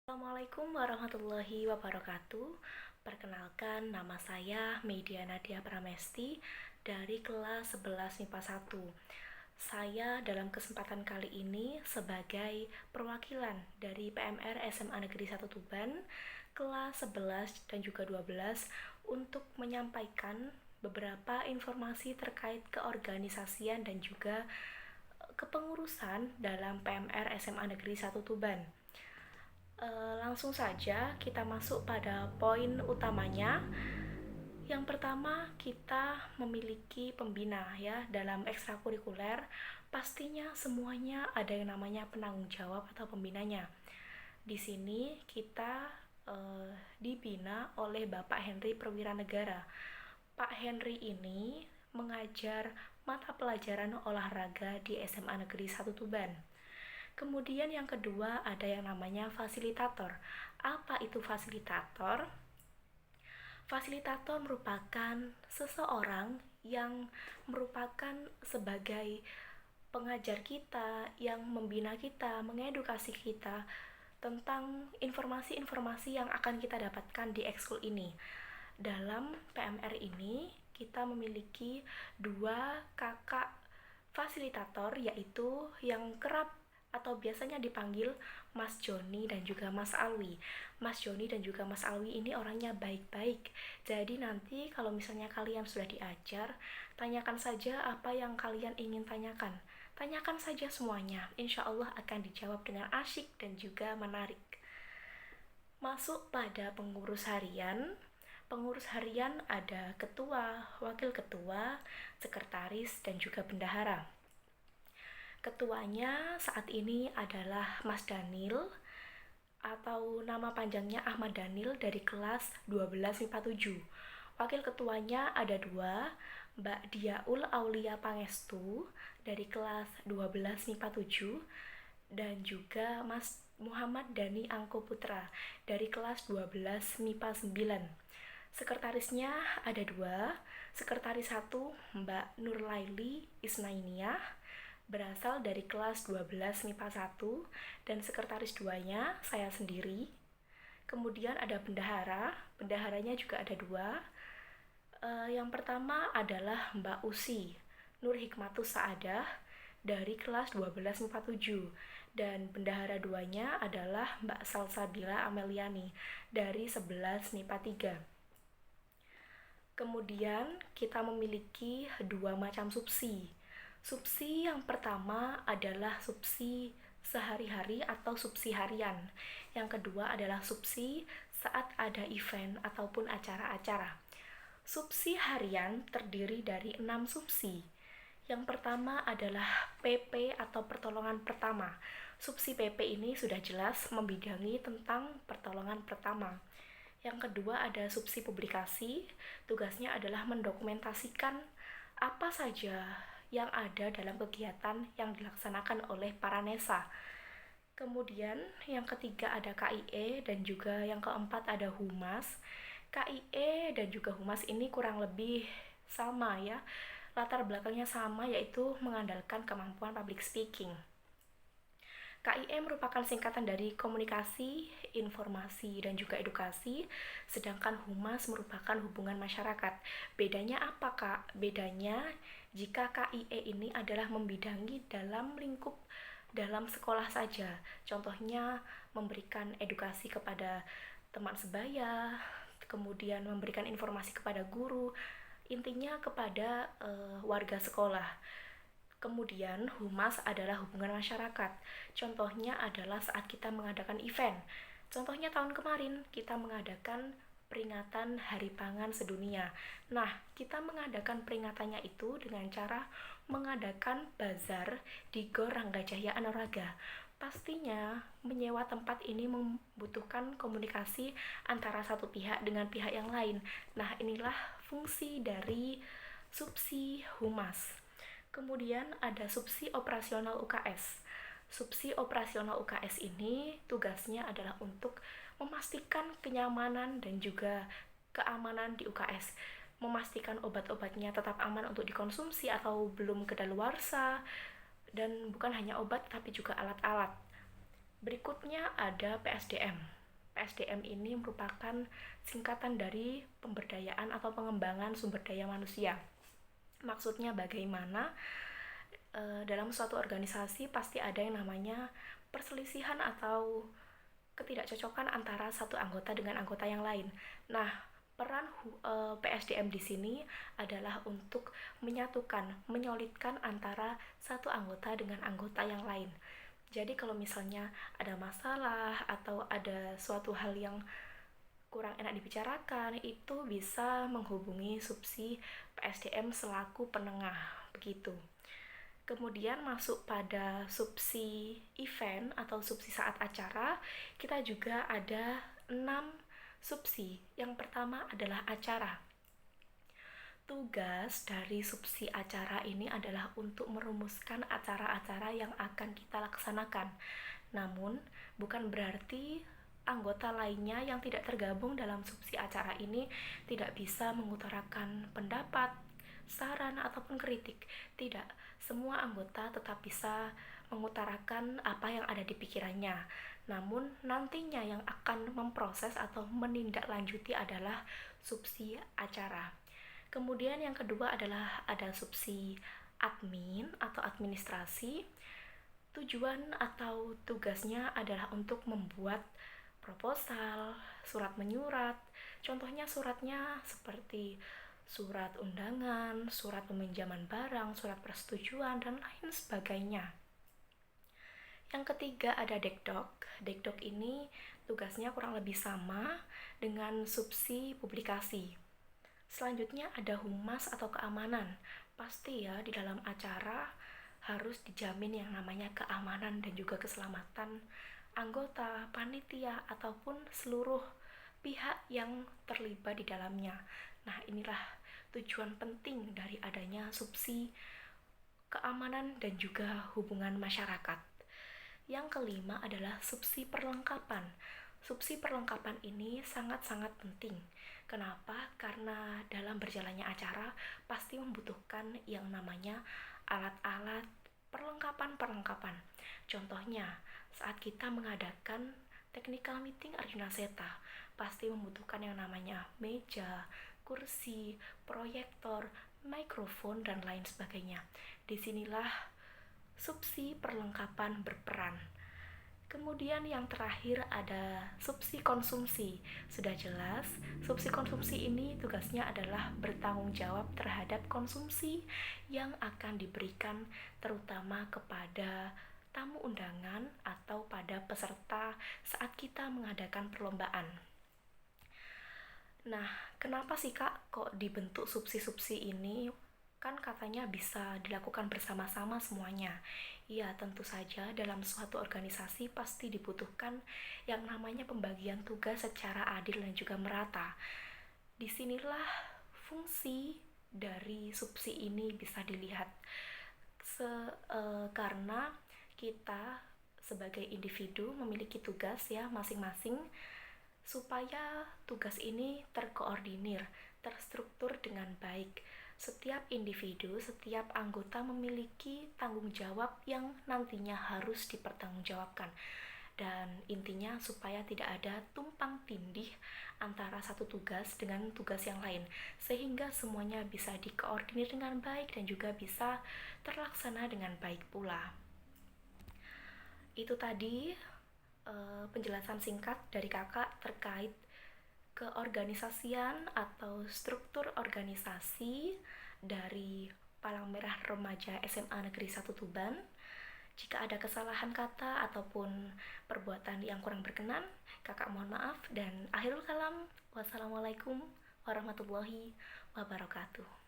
Assalamualaikum warahmatullahi wabarakatuh. Perkenalkan, nama saya Media Nadia Pramesti dari kelas 11 MIPA 1. Saya dalam kesempatan kali ini sebagai perwakilan dari PMR SMA Negeri 1 Tuban kelas 11 dan juga 12 untuk menyampaikan beberapa informasi terkait keorganisasian dan juga kepengurusan dalam PMR SMA Negeri 1 Tuban. Langsung saja kita masuk pada poin utamanya. Yang pertama, kita memiliki pembina ya dalam ekstrakurikuler. Pastinya semuanya ada yang namanya penanggung jawab atau pembinanya. Di sini kita dibina oleh Bapak Henry Perwiranegara. Pak Henry ini mengajar mata pelajaran olahraga di SMA Negeri 1 Tuban. Kemudian yang kedua ada yang namanya fasilitator. Apa itu fasilitator? Fasilitator merupakan seseorang yang merupakan sebagai pengajar kita, yang membina kita, mengedukasi kita tentang informasi-informasi yang akan kita dapatkan di ekskul ini. Dalam PMR ini kita memiliki 2 kakak fasilitator, yaitu yang kerap atau biasanya dipanggil Mas Joni dan juga Mas Alwi. Mas Joni dan juga Mas Alwi ini orangnya baik-baik. Jadi nanti kalau misalnya kalian sudah diajar, tanyakan saja apa yang kalian ingin tanyakan. Tanyakan saja semuanya, insya Allah akan dijawab dengan asyik dan juga menarik. Masuk pada pengurus harian. Pengurus harian ada ketua, wakil ketua, sekretaris, dan juga bendahara. Ketuanya saat ini adalah Mas Danil atau nama panjangnya Ahmad Danil dari kelas 12 MIPA 7. Wakil ketuanya ada 2, Mbak Diaul Aulia Pangestu dari kelas 12 MIPA 7 dan juga Mas Muhammad Dani Angko Putra dari kelas 12 MIPA 9. Sekretarisnya ada 2, sekretaris 1 Mbak Nurlaili Isnainiah berasal dari kelas 12 MIPA 1 dan sekretaris 2-nya saya sendiri. Kemudian ada bendahara, bendaharanya juga ada 2. Yang pertama adalah Mbak Usi Nur Hikmatus Saadah dari kelas 12 MIPA 7 dan bendahara 2-nya adalah Mbak Salsabila Ameliani dari 11 MIPA 3. Kemudian kita memiliki 2 macam subsi. Subsi yang pertama adalah subsi sehari-hari atau subsi harian. Yang kedua adalah subsi saat ada event ataupun acara-acara. Subsi harian terdiri dari 6 subsi. Yang pertama adalah PP atau pertolongan pertama. Subsi PP ini sudah jelas membidangi tentang pertolongan pertama. Yang kedua ada subsi publikasi. Tugasnya adalah mendokumentasikan apa saja yang ada dalam kegiatan yang dilaksanakan oleh para NESA. Kemudian yang ketiga ada KIE dan juga yang keempat ada Humas. KIE dan juga Humas ini kurang lebih sama ya. Latar belakangnya sama, yaitu mengandalkan kemampuan public speaking. KIE merupakan singkatan dari komunikasi, informasi, dan juga edukasi, sedangkan Humas merupakan hubungan masyarakat. Bedanya apa, Kak? Bedanya jika KIE ini adalah membidangi dalam lingkup dalam sekolah saja. Contohnya memberikan edukasi kepada teman sebaya, kemudian memberikan informasi kepada guru, intinya kepada warga sekolah. Kemudian Humas adalah hubungan masyarakat. Contohnya adalah saat kita mengadakan event. Contohnya tahun kemarin kita mengadakan peringatan Hari Pangan Sedunia. Nah, kita mengadakan peringatannya itu dengan cara mengadakan bazar di Gor Ranggajaya Anaraga. Pastinya menyewa tempat ini membutuhkan komunikasi antara satu pihak dengan pihak yang lain. Nah, inilah fungsi dari subsi Humas. Kemudian ada subsi operasional UKS. Subsi operasional UKS ini tugasnya adalah untuk memastikan kenyamanan dan juga keamanan di UKS. Memastikan obat-obatnya tetap aman untuk dikonsumsi atau belum kedaluarsa. Dan bukan hanya obat tapi juga alat-alat. Berikutnya ada PSDM. PSDM ini merupakan singkatan dari pemberdayaan atau pengembangan sumber daya manusia. Maksudnya bagaimana dalam suatu organisasi pasti ada yang namanya perselisihan atau ketidakcocokan antara satu anggota dengan anggota yang lain. Nah, peran PSDM di sini adalah untuk menyatukan, menyolidkan antara satu anggota dengan anggota yang lain. Jadi kalau misalnya ada masalah atau ada suatu hal yang kurang enak dibicarakan, itu bisa menghubungi subsi PSDM selaku penengah, begitu. Kemudian masuk pada subsi event atau subsi saat acara, kita juga ada 6 subsi. Yang pertama adalah acara. Tugas dari subsi acara ini adalah untuk merumuskan acara-acara yang akan kita laksanakan. Namun, bukan berarti anggota lainnya yang tidak tergabung dalam subsi acara ini tidak bisa mengutarakan pendapat, saran, ataupun kritik. Tidak, semua anggota tetap bisa mengutarakan apa yang ada di pikirannya. Namun, nantinya yang akan memproses atau menindaklanjuti adalah subsi acara. Kemudian yang kedua adalah ada subsi admin atau administrasi. Tujuan atau tugasnya adalah untuk membuat proposal, surat menyurat. Contohnya suratnya seperti surat undangan, surat peminjaman barang, surat persetujuan, dan lain sebagainya. Yang ketiga ada dekdok. Dekdok ini tugasnya kurang lebih sama dengan subsi publikasi. Selanjutnya ada humas atau keamanan. Pasti ya di dalam acara harus dijamin yang namanya keamanan dan juga keselamatan anggota, panitia, ataupun seluruh pihak yang terlibat di dalamnya. Nah, inilah tujuan penting dari adanya subsi keamanan dan juga hubungan masyarakat. Yang kelima adalah subsi perlengkapan. Subsi perlengkapan ini sangat-sangat penting. Kenapa? Karena dalam berjalannya acara pasti membutuhkan yang namanya alat-alat perlengkapan-perlengkapan. Contohnya, saat kita mengadakan technical meeting Arjuna Seta, pasti membutuhkan yang namanya meja, kursi, proyektor, mikrofon, dan lain sebagainya. Disinilah subsi perlengkapan berperan. Kemudian yang terakhir ada subsi konsumsi. Sudah jelas, subsi konsumsi ini tugasnya adalah bertanggung jawab terhadap konsumsi yang akan diberikan terutama kepada tamu undangan atau pada peserta saat kita mengadakan perlombaan. Nah, kenapa sih Kak kok dibentuk subsi-subsi ini? Kan katanya bisa dilakukan bersama-sama semuanya. Ya, tentu saja dalam suatu organisasi pasti dibutuhkan yang namanya pembagian tugas secara adil dan juga merata. Disinilah fungsi dari subsi ini bisa dilihat. Karena kita sebagai individu memiliki tugas ya masing-masing, supaya tugas ini terkoordinir, terstruktur dengan baik. Setiap individu, setiap anggota memiliki tanggung jawab yang nantinya harus dipertanggungjawabkan. Dan intinya supaya tidak ada tumpang tindih antara satu tugas dengan tugas yang lain, sehingga semuanya bisa dikoordinir dengan baik dan juga bisa terlaksana dengan baik pula. Itu tadi penjelasan singkat dari kakak terkait keorganisasian atau struktur organisasi dari Palang Merah Remaja SMA Negeri 1 Tuban. Jika ada kesalahan kata ataupun perbuatan yang kurang berkenan, kakak mohon maaf, dan akhirul kalam, wassalamualaikum warahmatullahi wabarakatuh.